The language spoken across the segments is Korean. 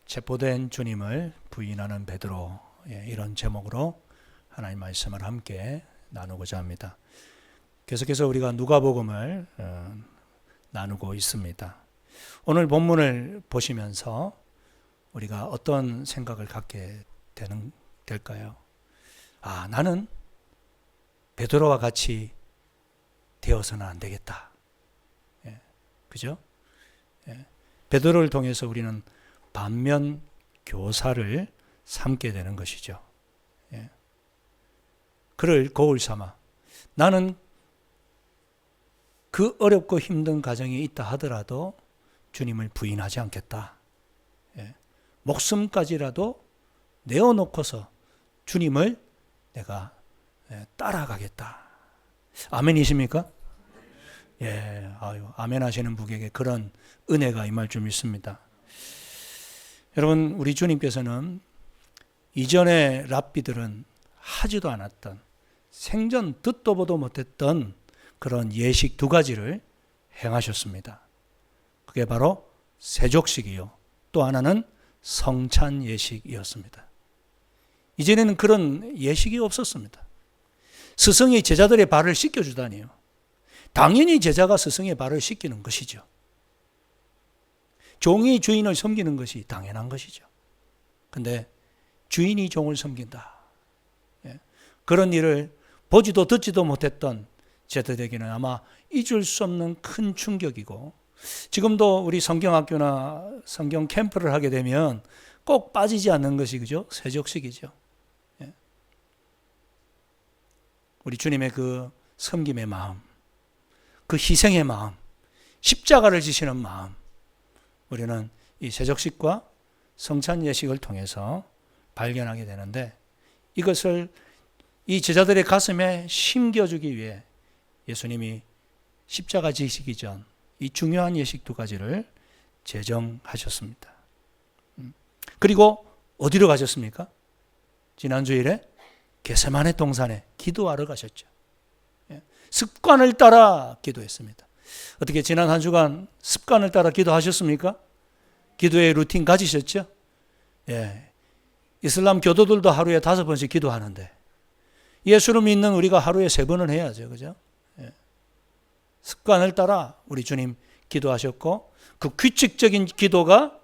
체포된 주님을 부인하는 베드로, 이런 제목으로 하나님 말씀을 함께 나누고자 합니다. 계속해서 우리가 누가복음을 나누고 있습니다. 오늘 본문을 보시면서 우리가 어떤 생각을 갖게 될까요? 나는 베드로와 같이 되어서는 안 되겠다. 그죠? 베드로를 통해서 우리는 반면 교사를 삼게 되는 것이죠. 그를 거울 삼아 나는 그 어렵고 힘든 가정이 있다 하더라도 주님을 부인하지 않겠다. 목숨까지라도 내어놓고서 주님을 내가 따라가겠다. 아멘이십니까? 아멘 하시는 분에게 그런 은혜가 임할 줄 믿습니다. 여러분, 우리 주님께서는 이전의 랍비들은 하지도 않았던, 생전 듣도 보도 못했던 그런 예식 두 가지를 행하셨습니다. 그게 바로 세족식이요, 또 하나는 성찬 예식이었습니다. 이전에는 그런 예식이 없었습니다. 스승이 제자들의 발을 씻겨주다니요. 당연히 제자가 스승의 발을 씻기는 것이죠. 종이 주인을 섬기는 것이 당연한 것이죠. 근데 주인이 종을 섬긴다. 그런 일을 보지도 듣지도 못했던 제자들에게는 아마 잊을 수 없는 큰 충격이고, 지금도 우리 성경학교나 성경 캠프를 하게 되면 꼭 빠지지 않는 것이 그죠? 세족식이죠. 우리 주님의 그 섬김의 마음, 그 희생의 마음, 십자가를 지시는 마음, 우리는 이 세족식과 성찬 예식을 통해서 발견하게 되는데, 이것을 이 제자들의 가슴에 심겨주기 위해 예수님이 십자가 지시기 전 이 중요한 예식 두 가지를 제정하셨습니다. 그리고 어디로 가셨습니까? 지난주일에 겟세마네 동산에 기도하러 가셨죠. 습관을 따라 기도했습니다. 어떻게 지난 한 주간 습관을 따라 기도하셨습니까? 기도의 루틴 가지셨죠? 이슬람 교도들도 하루에 5번씩 기도하는데 예수를 믿는 우리가 하루에 3번은 해야죠. 그죠? 습관을 따라 우리 주님 기도하셨고, 그 규칙적인 기도가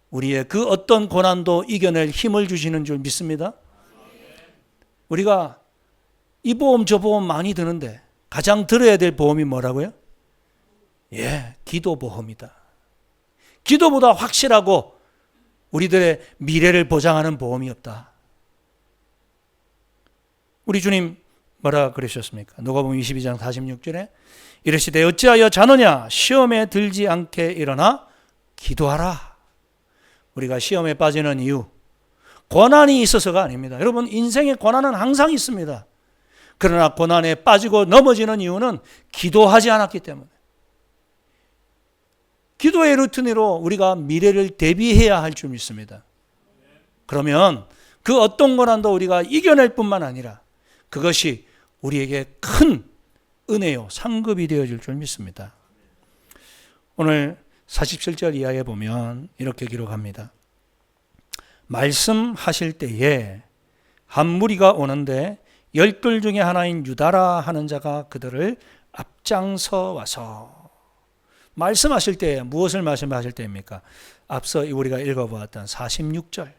우리의 그 어떤 고난도 이겨낼 힘을 주시는 줄 믿습니다. 우리가 이 보험 저 보험 많이 드는데 가장 들어야 될 보험이 뭐라고요? 기도보험이다. 기도보다 확실하고 우리들의 미래를 보장하는 보험이 없다. 우리 주님 뭐라 그러셨습니까? 누가복음 22장 46절에 이르시되 어찌하여 자느냐 시험에 들지 않게 일어나 기도하라. 우리가 시험에 빠지는 이유, 고난이 있어서가 아닙니다. 여러분, 인생에 고난은 항상 있습니다. 그러나 고난에 빠지고 넘어지는 이유는 기도하지 않았기 때문에, 기도의 루틴으로 우리가 미래를 대비해야 할 줄 믿습니다. 그러면 그 어떤 고난도 우리가 이겨낼 뿐만 아니라 그것이 우리에게 큰 은혜요, 상급이 되어질 줄 믿습니다. 오늘 47절 이하에 보면 이렇게 기록합니다. 말씀하실 때에 한 무리가 오는데 12 중에 하나인 유다라 하는 자가 그들을 앞장서 와서, 말씀하실 때 무엇을 말씀하실 때입니까? 앞서 우리가 읽어보았던 46절,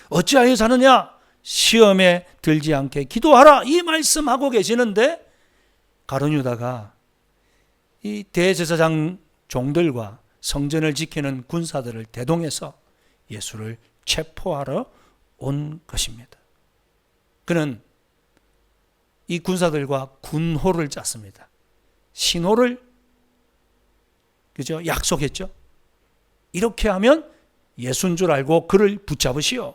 어찌하여 사느냐 시험에 들지 않게 기도하라, 이 말씀하고 계시는데 가룟 유다가 이 대제사장 종들과 성전을 지키는 군사들을 대동해서 예수를 체포하러 온 것입니다. 그는 이 군사들과 군호를 짰습니다. 신호를 그죠? 약속했죠. 이렇게 하면 예수인 줄 알고 그를 붙잡으시오.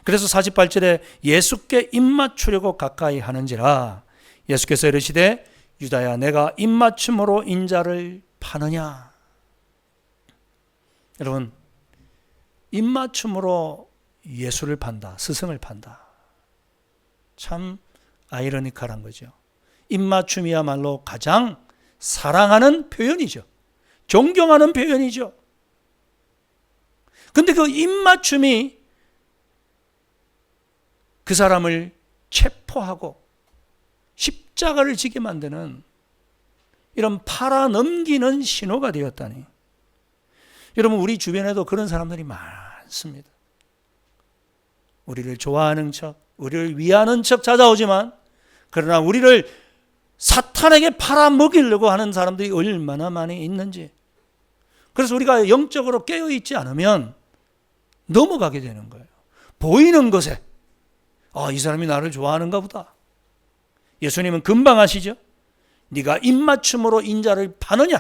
그래서 48절에 예수께 입맞추려고 가까이 하는지라 예수께서 이르시되 유다야 내가 입맞춤으로 인자를 파느냐. 여러분, 입맞춤으로 예수를 판다, 스승을 판다. 참 아이러니컬한 거죠. 입맞춤이야말로 가장 사랑하는 표현이죠. 존경하는 표현이죠. 근데 그 입맞춤이 그 사람을 체포하고 십자가를 지게 만드는 이런 팔아넘기는 신호가 되었다니. 여러분, 우리 주변에도 그런 사람들이 많습니다. 우리를 좋아하는 척, 우리를 위하는 척 찾아오지만, 그러나 우리를 사탄에게 팔아먹이려고 하는 사람들이 얼마나 많이 있는지. 그래서 우리가 영적으로 깨어있지 않으면 넘어가게 되는 거예요. 보이는 것에 이 사람이 나를 좋아하는가 보다. 예수님은 금방 아시죠? 네가 입맞춤으로 인자를 파느냐?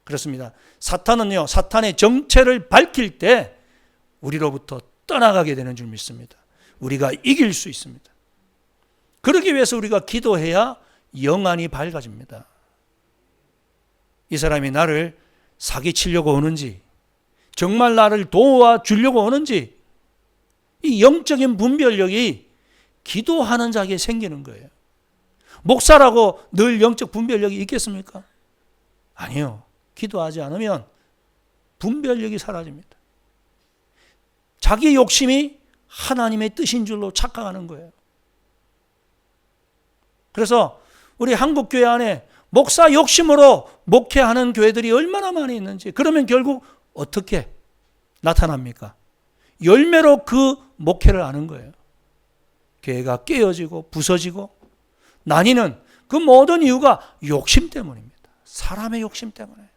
그렇습니다. 사탄은요, 사탄의 정체를 밝힐 때 우리로부터 떠나가게 되는 줄 믿습니다. 우리가 이길 수 있습니다. 그러기 위해서 우리가 기도해야 영안이 밝아집니다. 이 사람이 나를 사기치려고 오는지, 정말 나를 도와주려고 오는지, 이 영적인 분별력이 기도하는 자에게 생기는 거예요. 목사라고 늘 영적 분별력이 있겠습니까? 아니요. 기도하지 않으면 분별력이 사라집니다. 자기 욕심이 하나님의 뜻인 줄로 착각하는 거예요. 그래서 우리 한국교회 안에 목사 욕심으로 목회하는 교회들이 얼마나 많이 있는지, 그러면 결국 어떻게 나타납니까? 열매로 그 목회를 하는 거예요. 교회가 깨어지고 부서지고 나뉘는 그 모든 이유가 욕심 때문입니다. 사람의 욕심 때문에.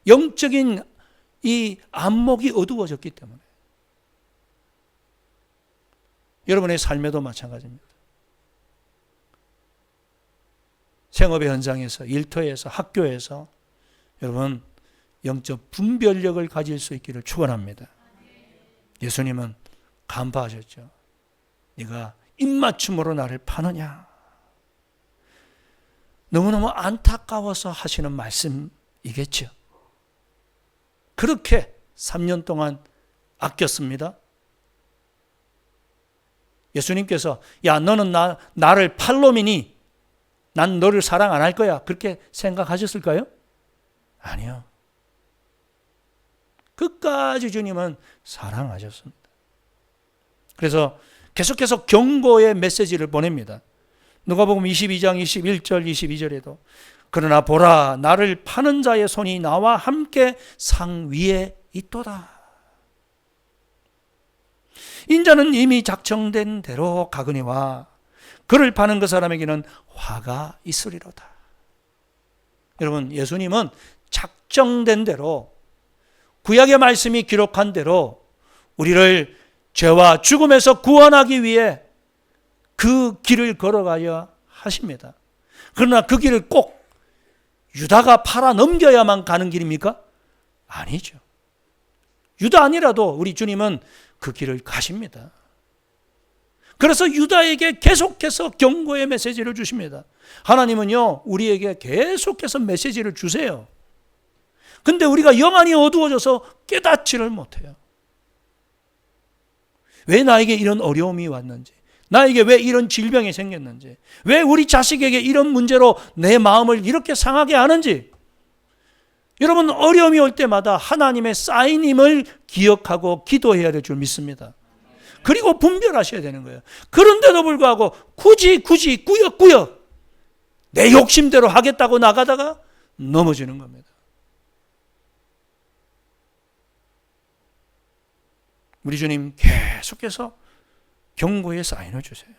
영적인 이 안목이 어두워졌기 때문에. 여러분의 삶에도 마찬가지입니다. 생업의 현장에서, 일터에서, 학교에서 여러분 영적 분별력을 가질 수 있기를 축원합니다. 예수님은 간파하셨죠. 네가 입맞춤으로 나를 파느냐. 너무너무 안타까워서 하시는 말씀이겠죠. 그렇게 3년 동안 아꼈습니다. 예수님께서 야, 너는 나를 팔 놈이니 난 너를 사랑 안 할 거야, 그렇게 생각하셨을까요? 아니요. 끝까지 주님은 사랑하셨습니다. 그래서 계속해서 경고의 메시지를 보냅니다. 누가복음 22장 21절 22절에도 그러나 보라, 나를 파는 자의 손이 나와 함께 상 위에 있도다. 인자는 이미 작정된 대로 가거니와 그를 파는 그 사람에게는 화가 있으리로다. 여러분, 예수님은 작정된 대로, 구약의 말씀이 기록한 대로 우리를 죄와 죽음에서 구원하기 위해 그 길을 걸어가야 하십니다. 그러나 그 길을 꼭 유다가 팔아 넘겨야만 가는 길입니까? 아니죠. 유다 아니라도 우리 주님은 그 길을 가십니다. 그래서 유다에게 계속해서 경고의 메시지를 주십니다. 하나님은요, 우리에게 계속해서 메시지를 주세요. 근데 우리가 영안이 어두워져서 깨닫지를 못해요. 왜 나에게 이런 어려움이 왔는지, 나에게 왜 이런 질병이 생겼는지, 왜 우리 자식에게 이런 문제로 내 마음을 이렇게 상하게 하는지. 여러분, 어려움이 올 때마다 하나님의 사인임을 기억하고 기도해야 될 줄 믿습니다. 그리고 분별하셔야 되는 거예요. 그런데도 불구하고 굳이 꾸역꾸역 내 욕심대로 하겠다고 나가다가 넘어지는 겁니다. 우리 주님 계속해서 경고의 사인을 주세요.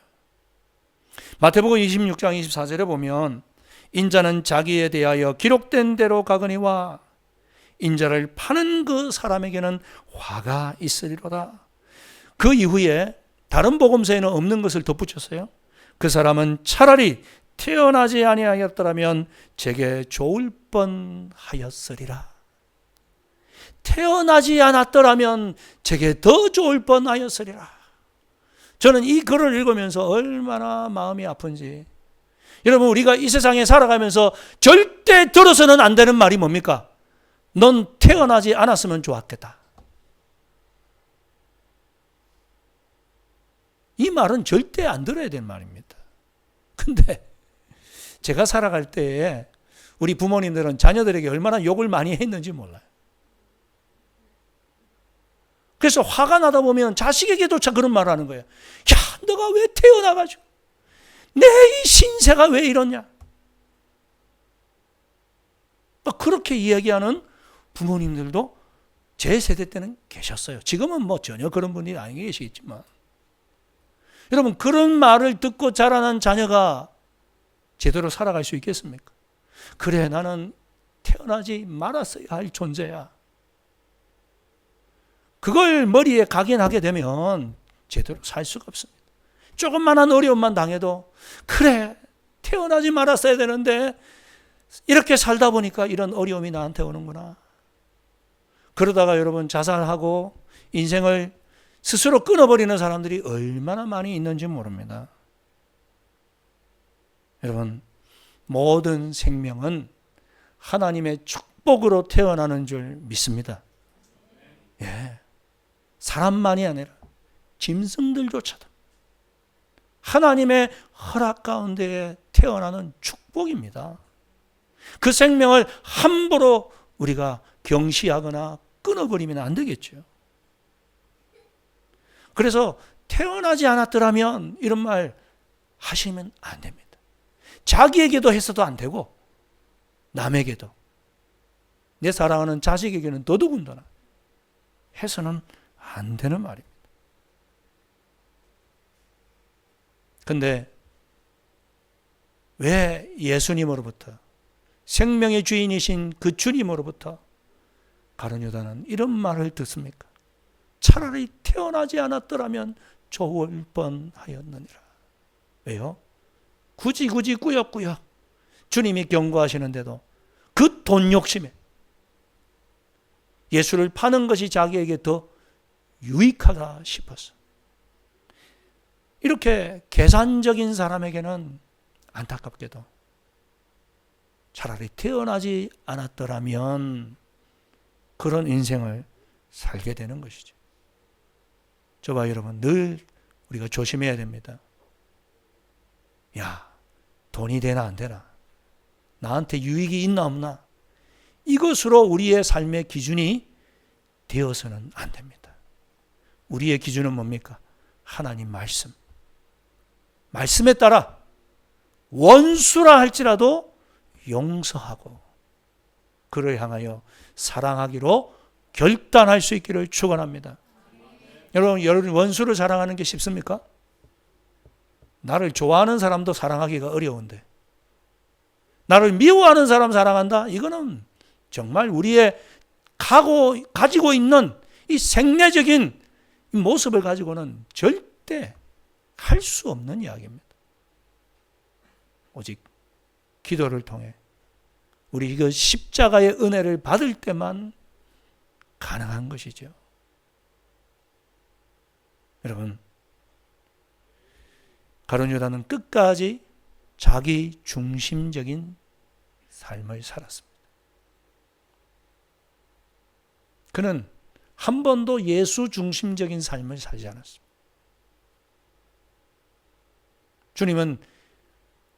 마태복음 26장 24절에 보면 인자는 자기에 대하여 기록된 대로 가거니와 인자를 파는 그 사람에게는 화가 있으리로다. 그 이후에 다른 복음서에는 없는 것을 덧붙였어요. 그 사람은 차라리 태어나지 아니하였더라면 제게 좋을 뻔하였으리라. 태어나지 않았더라면 제게 더 좋을 뻔하였으리라. 저는 이 글을 읽으면서 얼마나 마음이 아픈지. 여러분, 우리가 이 세상에 살아가면서 절대 들어서는 안 되는 말이 뭡니까? 넌 태어나지 않았으면 좋았겠다. 이 말은 절대 안 들어야 되는 말입니다. 근데 제가 살아갈 때에 우리 부모님들은 자녀들에게 얼마나 욕을 많이 했는지 몰라요. 그래서 화가 나다 보면 자식에게조차 그런 말을 하는 거예요. 야, 너가 왜 태어나가지고 내 이 신세가 왜 이러냐. 그렇게 이야기하는 부모님들도 제 세대 때는 계셨어요. 지금은 뭐 전혀 그런 분이 아니 계시겠지만, 여러분, 그런 말을 듣고 자라난 자녀가 제대로 살아갈 수 있겠습니까? 그래, 나는 태어나지 말았어야 할 존재야. 그걸 머리에 각인하게 되면 제대로 살 수가 없습니다. 조금만한 어려움만 당해도 그래, 태어나지 말았어야 되는데 이렇게 살다 보니까 이런 어려움이 나한테 오는구나. 그러다가 여러분, 자살하고 인생을 스스로 끊어버리는 사람들이 얼마나 많이 있는지 모릅니다. 여러분, 모든 생명은 하나님의 축복으로 태어나는 줄 믿습니다. 예, 사람만이 아니라 짐승들조차도 하나님의 허락 가운데 태어나는 축복입니다. 그 생명을 함부로 우리가 경시하거나 끊어버리면 안 되겠죠. 그래서 태어나지 않았더라면 이런 말 하시면 안 됩니다. 자기에게도 해서도 안 되고 남에게도, 내 사랑하는 자식에게는 더더군다나 해서는 안 되는 말입니다. 그런데 왜 예수님으로부터, 생명의 주인이신 그 주님으로부터 가룟 유다는 이런 말을 듣습니까? 차라리 태어나지 않았더라면 좋을 뻔하였느니라. 왜요? 굳이 꾸역꾸역 주님이 경고하시는데도 그 돈 욕심에 예수를 파는 것이 자기에게 더 유익하다 싶었어. 이렇게 계산적인 사람에게는 안타깝게도 차라리 태어나지 않았더라면 그런 인생을 살게 되는 것이죠. 저봐 여러분, 늘 우리가 조심해야 됩니다. 야, 돈이 되나 안 되나, 나한테 유익이 있나 없나, 이것으로 우리의 삶의 기준이 되어서는 안 됩니다. 우리의 기준은 뭡니까? 하나님 말씀. 말씀에 따라 원수라 할지라도 용서하고 그를 향하여 사랑하기로 결단할 수 있기를 축원합니다. 여러분, 원수를 사랑하는 게 쉽습니까? 나를 좋아하는 사람도 사랑하기가 어려운데 나를 미워하는 사람 사랑한다? 이거는 정말 우리의 가지고 있는 이 생내적인 모습을 가지고는 절대 할 수 없는 이야기입니다. 오직 기도를 통해 우리 그 십자가의 은혜를 받을 때만 가능한 것이죠. 여러분, 가룟 유다는 끝까지 자기 중심적인 삶을 살았습니다. 그는 한 번도 예수 중심적인 삶을 살지 않았습니다. 주님은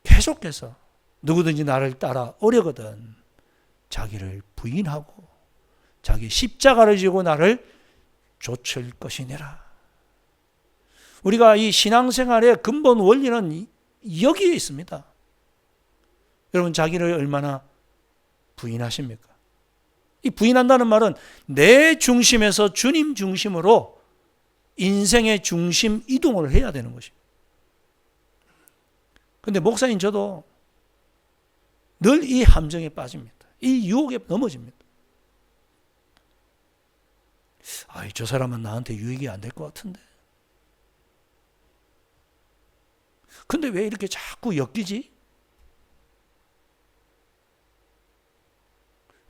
계속해서 누구든지 나를 따라 오려거든 자기를 부인하고 자기 십자가를 지고 나를 좇을 것이니라. 우리가 이 신앙생활의 근본 원리는 여기에 있습니다. 여러분, 자기를 얼마나 부인하십니까? 이 부인한다는 말은 내 중심에서 주님 중심으로 인생의 중심 이동을 해야 되는 것입니다. 그런데 목사님, 저도 늘 이 함정에 빠집니다. 이 유혹에 넘어집니다. 저 사람은 나한테 유익이 안 될 것 같은데. 근데 왜 이렇게 자꾸 엮이지?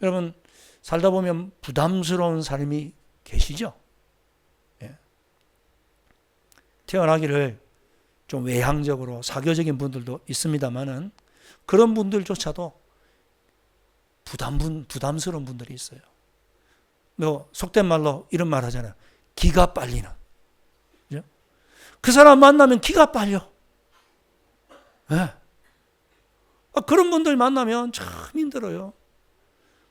여러분, 살다 보면 부담스러운 삶이 계시죠? 예. 태어나기를 좀 외향적으로 사교적인 분들도 있습니다만은 그런 분들조차도 부담스러운 분들이 있어요. 속된 말로 이런 말 하잖아요. 기가 빨리는. 그죠? 그 사람 만나면 기가 빨려. 네. 그런 분들 만나면 참 힘들어요.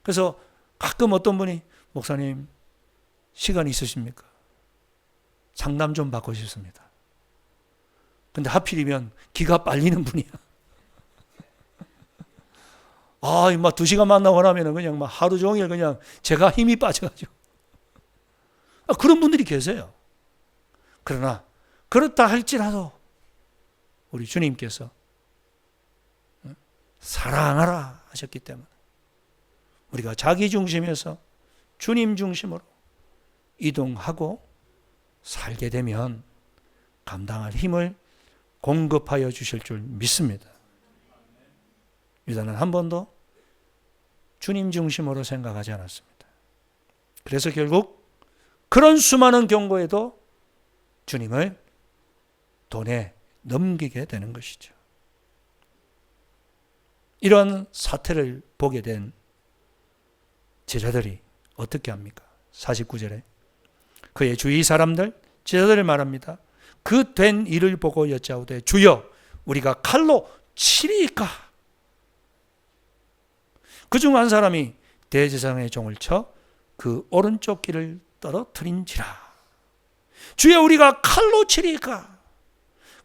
그래서 가끔 어떤 분이 목사님 시간 있으십니까? 상담 좀 받고 싶습니다. 근데 하필이면 기가 빨리는 분이야. 막 2시간 만나고 나면 그냥 막 하루 종일 그냥 제가 힘이 빠져가지고. 그런 분들이 계세요. 그러나 그렇다 할지라도 우리 주님께서 사랑하라 하셨기 때문에 우리가 자기 중심에서 주님 중심으로 이동하고 살게 되면 감당할 힘을 공급하여 주실 줄 믿습니다. 유다는 한 번도 주님 중심으로 생각하지 않았습니다. 그래서 결국 그런 수많은 경고에도 주님을 돈에 넘기게 되는 것이죠. 이런 사태를 보게 된 제자들이 어떻게 합니까? 49절에 그의 주위 사람들 제자들을 말합니다. 그 된 일을 보고 여짜오되 주여 우리가 칼로 치리이까? 그중 한 사람이 대제사장의 종을 쳐 그 오른쪽 귀를 떨어뜨린지라. 주여 우리가 칼로 치리이까?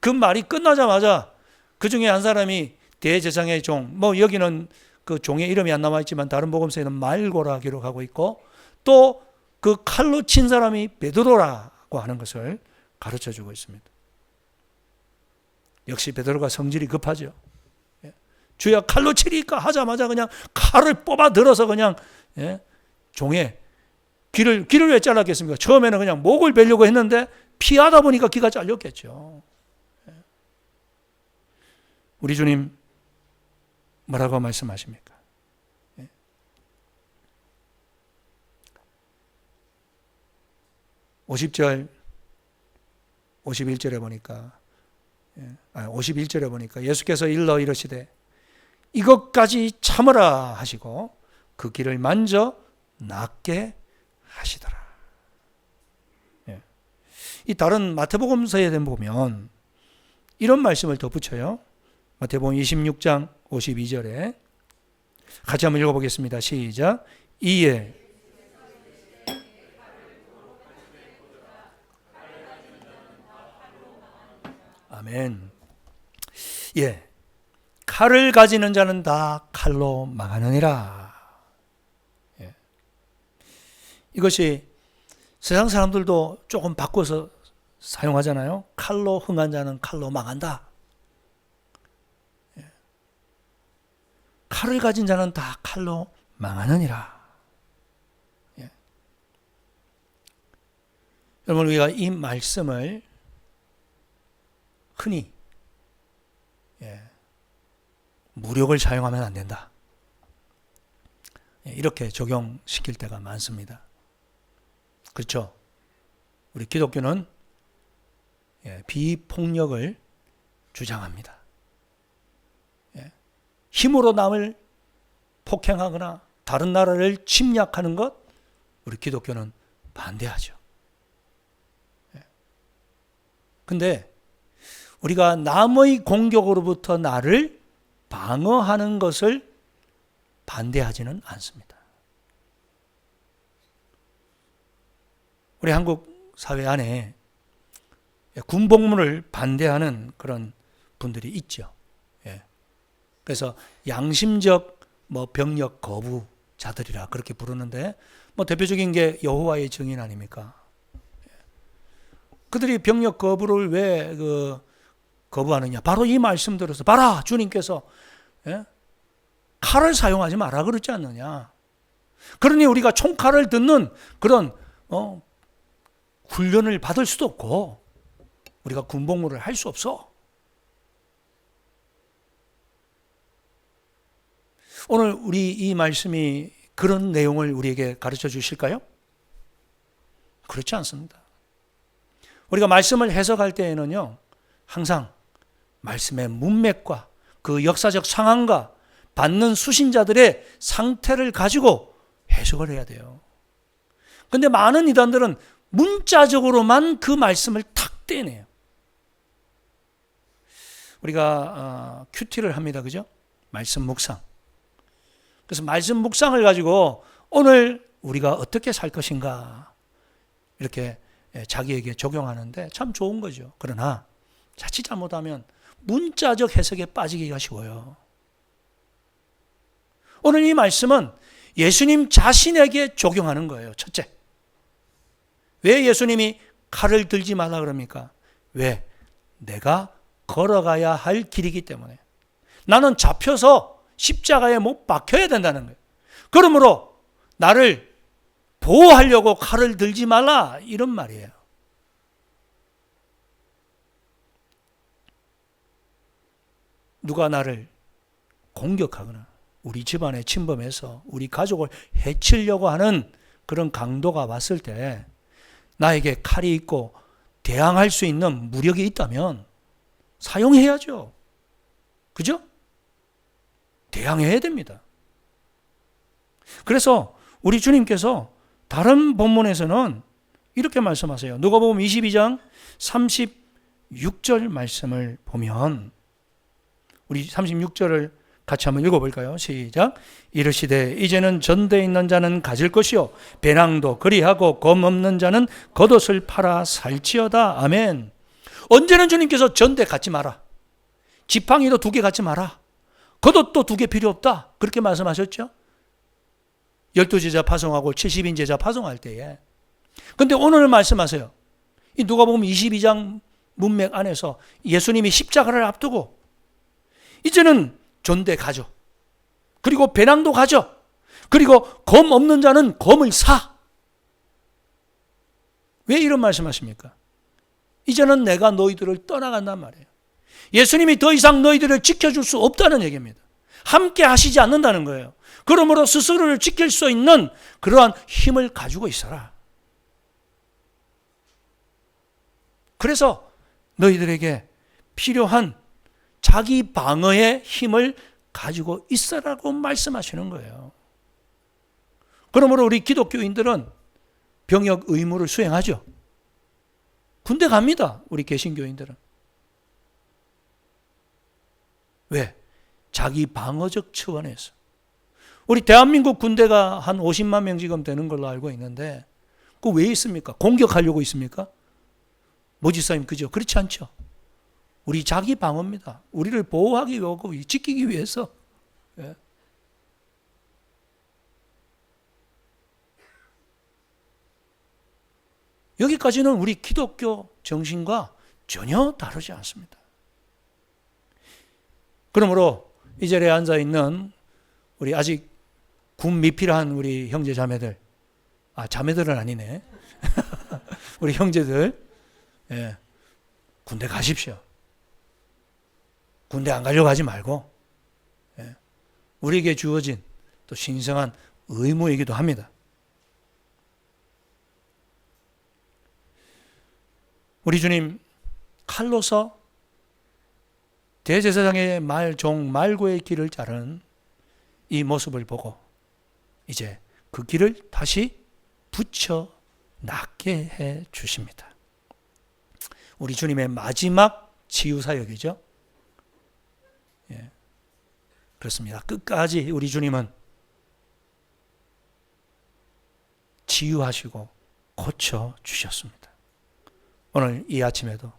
그 말이 끝나자마자 그 중에 한 사람이 대제사장의 종, 여기는 그 종의 이름이 안 남아 있지만 다른 복음서에는 말고라 기록하고 있고 또 그 칼로 친 사람이 베드로라고 하는 것을 가르쳐 주고 있습니다. 역시 베드로가 성질이 급하죠. 주여 칼로 치리까 하자마자 그냥 칼을 뽑아 들어서 그냥 종의 귀를 왜 잘랐겠습니까? 처음에는 그냥 목을 베려고 했는데 피하다 보니까 귀가 잘렸겠죠. 우리 주님 뭐라고 말씀하십니까? 50절 51절에 보니까 51절에 보니까 예수께서 일러 이르시되 이것까지 참으라 하시고 그 귀를 만져 낫게 하시더라. 이 다른 마태복음서에 보면 이런 말씀을 덧붙여요. 마태복음 26장 52절에 같이 한번 읽어보겠습니다. 시작. 이에 아멘. 칼을 가지는 자는 다 칼로 망하느니라. 이것이 세상 사람들도 조금 바꿔서 사용하잖아요. 칼로 흥한 자는 칼로 망한다. 칼을 가진 자는 다 칼로 망하느니라. 여러분 우리가 이 말씀을 흔히 무력을 사용하면 안 된다. 이렇게 적용시킬 때가 많습니다. 그렇죠? 우리 기독교는 비폭력을 주장합니다. 힘으로 남을 폭행하거나 다른 나라를 침략하는 것 우리 기독교는 반대하죠. 근데 우리가 남의 공격으로부터 나를 방어하는 것을 반대하지는 않습니다. 우리 한국 사회 안에 군복무를 반대하는 그런 분들이 있죠. 그래서 양심적 병력 거부자들이라 그렇게 부르는데 대표적인 게 여호와의 증인 아닙니까? 그들이 병력 거부를 왜 거부하느냐? 바로 이 말씀 들어서 봐라 주님께서 칼을 사용하지 마라 그러지 않느냐? 그러니 우리가 총칼을 듣는 그런 훈련을 받을 수도 없고 우리가 군복무를 할 수 없어. 오늘 우리 이 말씀이 그런 내용을 우리에게 가르쳐 주실까요? 그렇지 않습니다. 우리가 말씀을 해석할 때에는요, 항상 말씀의 문맥과 그 역사적 상황과 받는 수신자들의 상태를 가지고 해석을 해야 돼요. 그런데 많은 이단들은 문자적으로만 그 말씀을 탁 떼내요. 우리가 큐티를 합니다. 그죠? 말씀 묵상. 그래서 말씀 묵상을 가지고 오늘 우리가 어떻게 살 것인가 이렇게 자기에게 적용하는데 참 좋은 거죠. 그러나 자칫 잘못하면 문자적 해석에 빠지기가 쉬워요. 오늘 이 말씀은 예수님 자신에게 적용하는 거예요. 첫째, 왜 예수님이 칼을 들지 말라 그럽니까? 왜? 내가 걸어가야 할 길이기 때문에. 나는 잡혀서 십자가에 못 박혀야 된다는 거예요. 그러므로 나를 보호하려고 칼을 들지 말라, 이런 말이에요. 누가 나를 공격하거나 우리 집안에 침범해서 우리 가족을 해치려고 하는 그런 강도가 왔을 때 나에게 칼이 있고 대항할 수 있는 무력이 있다면 사용해야죠. 그죠? 대항해야 됩니다. 그래서 우리 주님께서 다른 본문에서는 이렇게 말씀하세요. 누가복음 22장 36절 말씀을 보면, 우리 36절을 같이 한번 읽어볼까요? 시작. 이르시되 이제는 전대에 있는 자는 가질 것이요 배낭도 그리하고 검 없는 자는 겉옷을 팔아 살지어다. 아멘. 언제는 주님께서 전대 갖지 마라, 지팡이도 2개 갖지 마라, 겉옷도 2개 필요 없다, 그렇게 말씀하셨죠. 12제자 파송하고 70인 제자 파송할 때에. 근데 오늘 말씀하세요. 이 누가복음 22장 문맥 안에서 예수님이 십자가를 앞두고 이제는 전대 가져, 그리고 배낭도 가져, 그리고 검 없는 자는 검을 사. 왜 이런 말씀하십니까? 이제는 내가 너희들을 떠나간단 말이에요. 예수님이 더 이상 너희들을 지켜줄 수 없다는 얘기입니다. 함께 하시지 않는다는 거예요. 그러므로 스스로를 지킬 수 있는 그러한 힘을 가지고 있어라. 그래서 너희들에게 필요한 자기 방어의 힘을 가지고 있어라고 말씀하시는 거예요. 그러므로 우리 기독교인들은 병역 의무를 수행하죠. 군대 갑니다. 우리 개신교인들은. 왜? 자기 방어적 차원에서. 우리 대한민국 군대가 한 50만 명 지금 되는 걸로 알고 있는데, 그거 왜 있습니까? 공격하려고 있습니까? 모지사님, 그죠? 그렇지 않죠. 우리 자기 방어입니다. 우리를 보호하기 위하고 지키기 위해서. 예. 여기까지는 우리 기독교 정신과 전혀 다르지 않습니다. 그러므로 이 자리에 앉아있는 우리 아직 군 미필한 우리 형제 자매들, 자매들은 아니네. 우리 형제들, 예, 군대 가십시오. 군대 안 가려고 하지 말고, 예, 우리에게 주어진 또 신성한 의무이기도 합니다. 우리 주님 칼로서 대제사장의 말종 말고의 길을 자르는 이 모습을 보고 이제 그 길을 다시 붙여 낫게 해 주십니다. 우리 주님의 마지막 치유사역이죠. 예, 그렇습니다. 끝까지 우리 주님은 치유하시고 고쳐 주셨습니다. 오늘 이 아침에도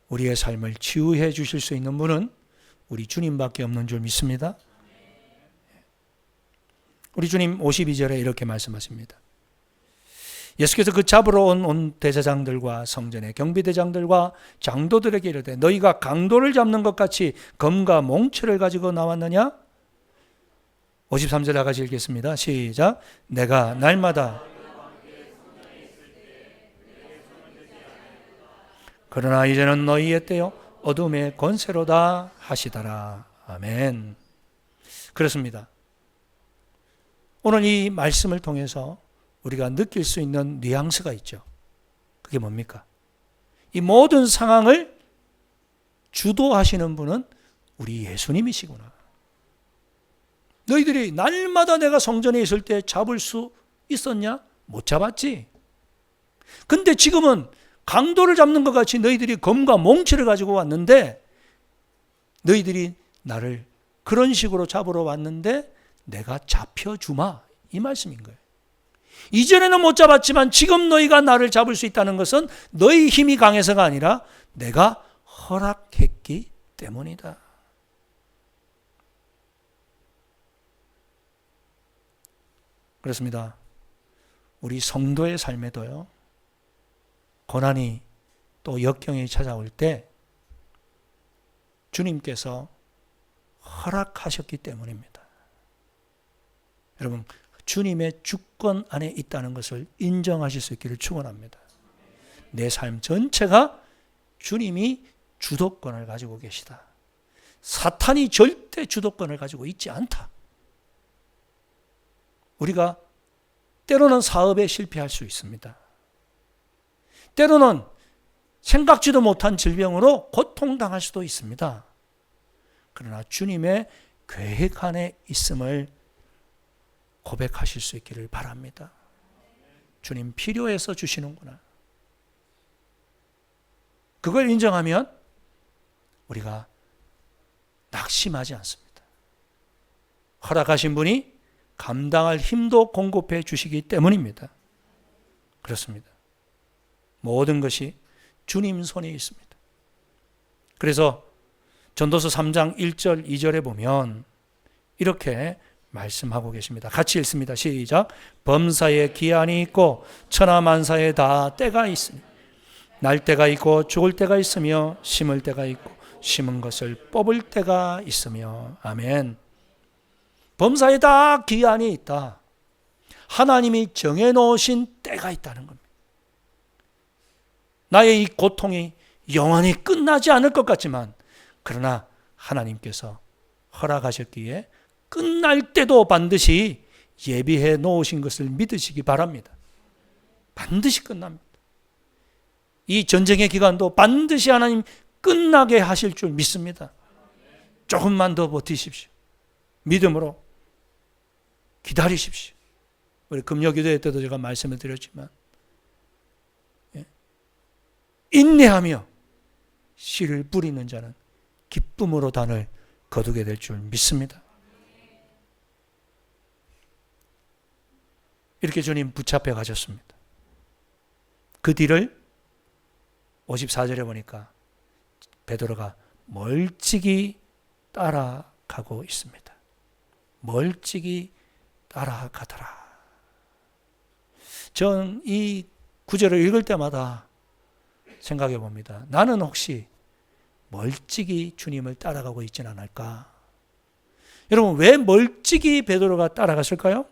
우리의 삶을 치유해 주실 수 있는 분은 우리 주님밖에 없는 줄 믿습니다. 우리 주님 52절에 이렇게 말씀하십니다. 예수께서 그 잡으러 온 대제사장들과 성전의 경비대장들과 장도들에게 이르되 너희가 강도를 잡는 것 같이 검과 몽치를 가지고 나왔느냐? 53절 다같이 읽겠습니다. 시작. 내가 날마다 그러나 이제는 너희의 때요 어둠의 권세로다 하시더라. 아멘. 그렇습니다. 오늘 이 말씀을 통해서 우리가 느낄 수 있는 뉘앙스가 있죠. 그게 뭡니까? 이 모든 상황을 주도하시는 분은 우리 예수님이시구나. 너희들이 날마다 내가 성전에 있을 때 잡을 수 있었냐? 못 잡았지. 근데 지금은 강도를 잡는 것 같이 너희들이 검과 몽치를 가지고 왔는데 너희들이 나를 그런 식으로 잡으러 왔는데 내가 잡혀주마. 이 말씀인 거예요. 이전에는 못 잡았지만 지금 너희가 나를 잡을 수 있다는 것은 너희 힘이 강해서가 아니라 내가 허락했기 때문이다. 그렇습니다. 우리 성도의 삶에도요, 고난이 또 역경이 찾아올 때 주님께서 허락하셨기 때문입니다. 여러분, 주님의 주권 안에 있다는 것을 인정하실 수 있기를 축원합니다. 내 삶 전체가 주님이 주도권을 가지고 계시다. 사탄이 절대 주도권을 가지고 있지 않다. 우리가 때로는 사업에 실패할 수 있습니다. 때로는 생각지도 못한 질병으로 고통당할 수도 있습니다. 그러나 주님의 계획 안에 있음을 고백하실 수 있기를 바랍니다. 주님 필요해서 주시는구나. 그걸 인정하면 우리가 낙심하지 않습니다. 허락하신 분이 감당할 힘도 공급해 주시기 때문입니다. 그렇습니다. 모든 것이 주님 손에 있습니다. 그래서 전도서 3장 1절 2절에 보면 이렇게 말씀하고 계십니다. 같이 읽습니다. 시작. 범사에 기한이 있고 천하만사에 다 때가 있으니 날 때가 있고 죽을 때가 있으며 심을 때가 있고 심은 것을 뽑을 때가 있으며. 아멘. 범사에 다 기한이 있다. 하나님이 정해놓으신 때가 있다는 겁니다. 나의 이 고통이 영원히 끝나지 않을 것 같지만 그러나 하나님께서 허락하셨기에 끝날 때도 반드시 예비해 놓으신 것을 믿으시기 바랍니다. 반드시 끝납니다. 이 전쟁의 기간도 반드시 하나님 끝나게 하실 줄 믿습니다. 조금만 더 버티십시오. 믿음으로 기다리십시오. 우리 금요기도회 때도 제가 말씀을 드렸지만 인내하며 씨를 뿌리는 자는 기쁨으로 단을 거두게 될 줄 믿습니다. 이렇게 주님 붙잡혀 가셨습니다. 그 뒤를 54절에 보니까 베드로가 멀찍이 따라가고 있습니다. 멀찍이 따라가더라. 전 이 구절을 읽을 때마다 생각해 봅니다. 나는 혹시 멀찍이 주님을 따라가고 있지는 않을까? 여러분, 왜 멀찍이 베드로가 따라갔을까요?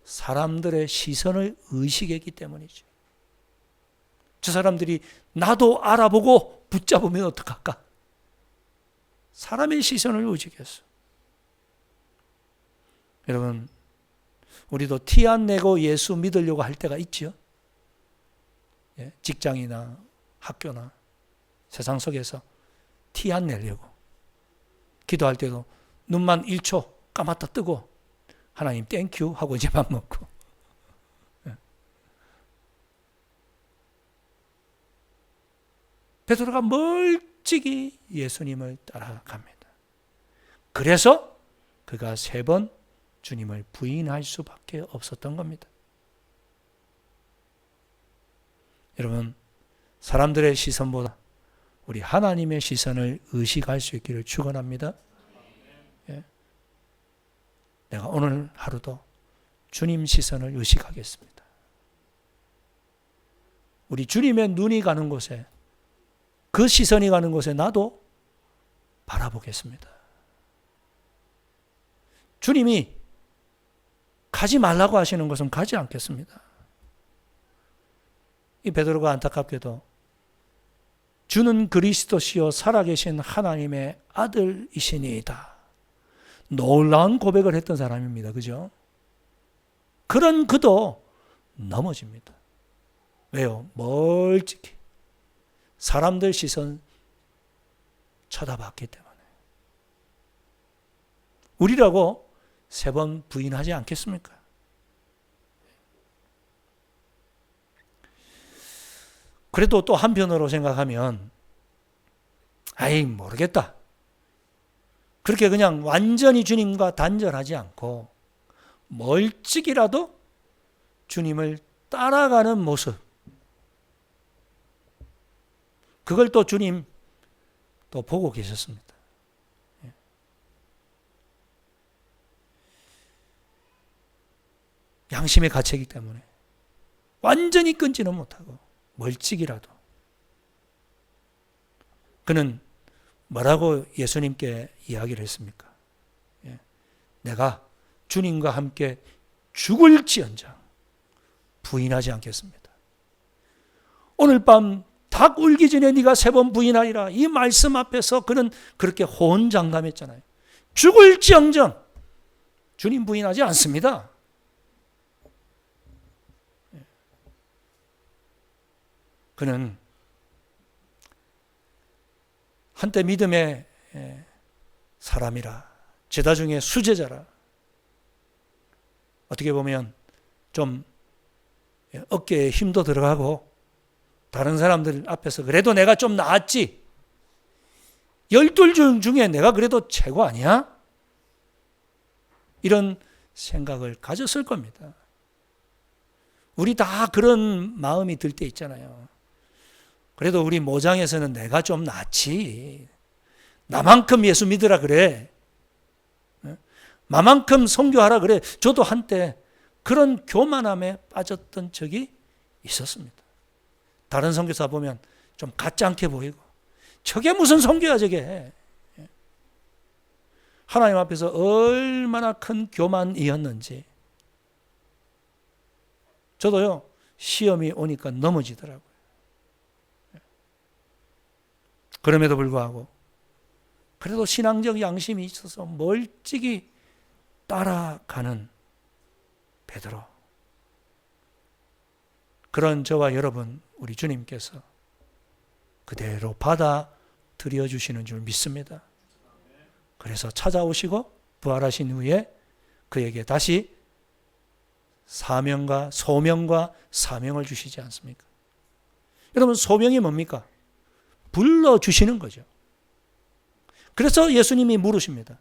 사람들의 시선을 의식했기 때문이죠. 저 사람들이 나도 알아보고 붙잡으면 어떡할까? 사람의 시선을 의식했어. 여러분, 우리도 티 안 내고 예수 믿으려고 할 때가 있죠. 직장이나 학교나 세상 속에서 티 안 내려고 기도할 때도 눈만 1초 감았다 뜨고 하나님 땡큐 하고 이제 밥 먹고. 베드로가 멀찍이 예수님을 따라갑니다. 그래서 그가 3번 주님을 부인할 수밖에 없었던 겁니다. 여러분, 사람들의 시선보다 우리 하나님의 시선을 의식할 수 있기를 축원합니다. 내가 오늘 하루도 주님 시선을 의식하겠습니다. 우리 주님의 눈이 가는 곳에, 그 시선이 가는 곳에 나도 바라보겠습니다. 주님이 가지 말라고 하시는 것은 가지 않겠습니다. 이 베드로가 안타깝게도 주는 그리스도시요 살아계신 하나님의 아들이시니이다. 놀라운 고백을 했던 사람입니다. 그죠? 그런 그도 넘어집니다. 왜요? 멀찍이 사람들 시선 쳐다봤기 때문에. 우리라고 3번 부인하지 않겠습니까? 그래도 또 한편으로 생각하면 아이 모르겠다. 그렇게 그냥 완전히 주님과 단절하지 않고 멀찍이라도 주님을 따라가는 모습, 그걸 또 주님 또 보고 계셨습니다. 양심의 가책이기 때문에 완전히 끊지는 못하고 멀찍이라도 그는 뭐라고 예수님께 이야기를 했습니까? 내가 주님과 함께 죽을지언정 부인하지 않겠습니다. 오늘 밤 닭 울기 전에 네가 3번 부인하리라. 이 말씀 앞에서 그는 그렇게 호언장담했잖아요. 죽을지언정 주님 부인하지 않습니다. 그는 한때 믿음의 사람이라, 제자 중에 수제자라, 어떻게 보면 좀 어깨에 힘도 들어가고 다른 사람들 앞에서 그래도 내가 좀 나았지, 12중 중에 내가 그래도 최고 아니야? 이런 생각을 가졌을 겁니다. 우리 다 그런 마음이 들 때 있잖아요. 그래도 우리 모장에서는 내가 좀 낫지, 나만큼 예수 믿으라 그래, 나만큼 선교하라 그래. 저도 한때 그런 교만함에 빠졌던 적이 있었습니다. 다른 선교사 보면 좀 같지 않게 보이고, 저게 무슨 선교야 저게. 하나님 앞에서 얼마나 큰 교만이었는지. 저도요, 시험이 오니까 넘어지더라고요. 그럼에도 불구하고 그래도 신앙적 양심이 있어서 멀찍이 따라가는 베드로. 그런 저와 여러분, 우리 주님께서 그대로 받아들여 주시는 줄 믿습니다. 그래서 찾아오시고 부활하신 후에 그에게 다시 소명과 사명을 주시지 않습니까? 여러분, 소명이 뭡니까? 불러주시는 거죠. 그래서 예수님이 물으십니다.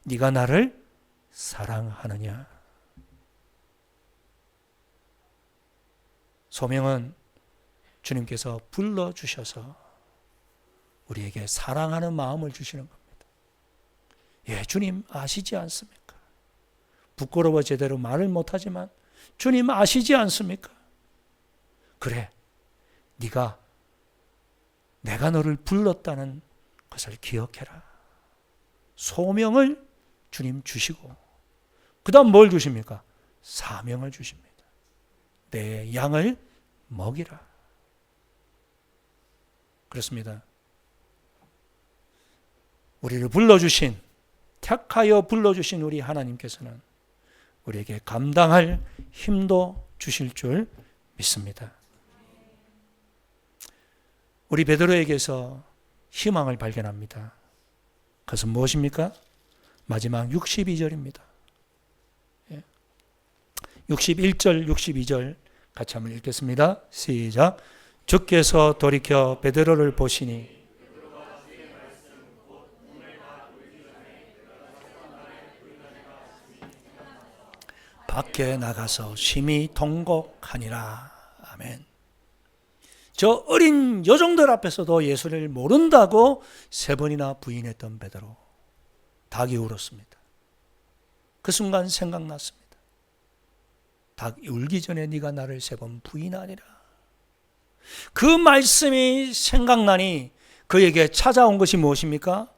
네가 나를 사랑하느냐? 소명은 주님께서 불러주셔서 우리에게 사랑하는 마음을 주시는 겁니다. 예, 주님 아시지 않습니까? 부끄러워 제대로 말을 못하지만 주님 아시지 않습니까? 그래, 내가 너를 불렀다는 것을 기억해라. 소명을 주님 주시고, 그 다음 뭘 주십니까? 사명을 주십니다. 내 양을 먹이라. 그렇습니다. 우리를 불러주신, 택하여 불러주신 우리 하나님께서는 우리에게 감당할 힘도 주실 줄 믿습니다. 우리 베드로에게서 희망을 발견합니다. 그것은 무엇입니까? 마지막 62절입니다. 61절, 62절 같이 한번 읽겠습니다. 시작. 주께서 돌이켜 베드로를 보시니 밖에 나가서 심히 통곡하니라. 아멘. 저 어린 여종들 앞에서도 예수를 모른다고 3번이나 부인했던 베드로, 닭이 울었습니다. 그 순간 생각났습니다. 닭이 울기 전에 네가 나를 3번 부인하리라. 그 말씀이 생각나니 그에게 찾아온 것이 무엇입니까?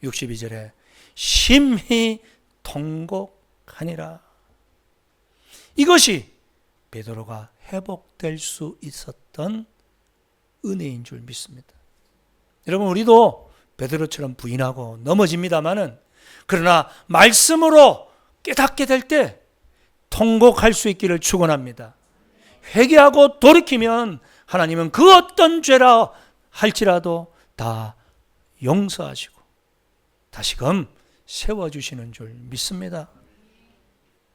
62절에 심히 통곡하니라. 이것이 베드로가 회복될 수 있었던 은혜인 줄 믿습니다. 여러분, 우리도 베드로처럼 부인하고 넘어집니다마는, 그러나 말씀으로 깨닫게 될 때 통곡할 수 있기를 축원합니다. 회개하고 돌이키면 하나님은 그 어떤 죄라 할지라도 다 용서하시고 다시금 세워주시는 줄 믿습니다.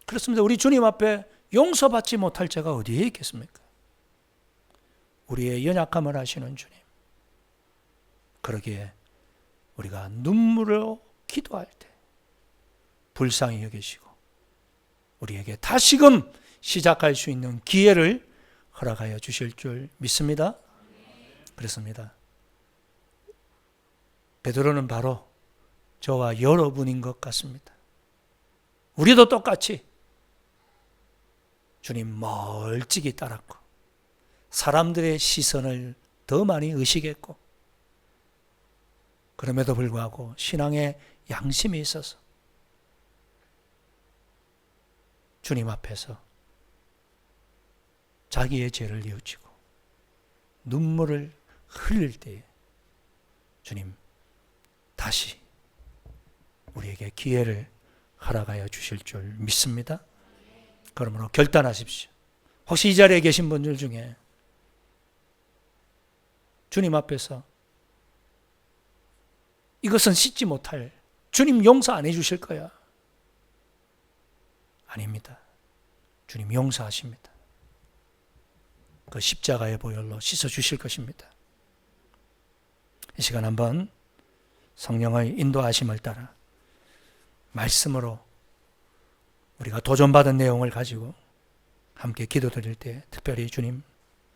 그렇습니다. 우리 주님 앞에 용서받지 못할 죄가 어디에 있겠습니까? 우리의 연약함을 아시는 주님. 그러기에 우리가 눈물로 기도할 때 불쌍히 여기시고 우리에게 다시금 시작할 수 있는 기회를 허락하여 주실 줄 믿습니다. 그렇습니다. 베드로는 바로 저와 여러분인 것 같습니다. 우리도 똑같이 주님 멀찍이 따랐고 사람들의 시선을 더 많이 의식했고 그럼에도 불구하고 신앙의 양심이 있어서 주님 앞에서 자기의 죄를 뉘우치고 눈물을 흘릴 때에 주님 다시 우리에게 기회를 허락하여 주실 줄 믿습니다. 그러므로 결단하십시오. 혹시 이 자리에 계신 분들 중에 주님 앞에서 이것은 씻지 못할, 주님 용서 안 해주실 거야. 아닙니다. 주님 용서하십니다. 그 십자가의 보혈로 씻어주실 것입니다. 이 시간 한번 성령의 인도하심을 따라 말씀으로 우리가 도전받은 내용을 가지고 함께 기도드릴 때 특별히 주님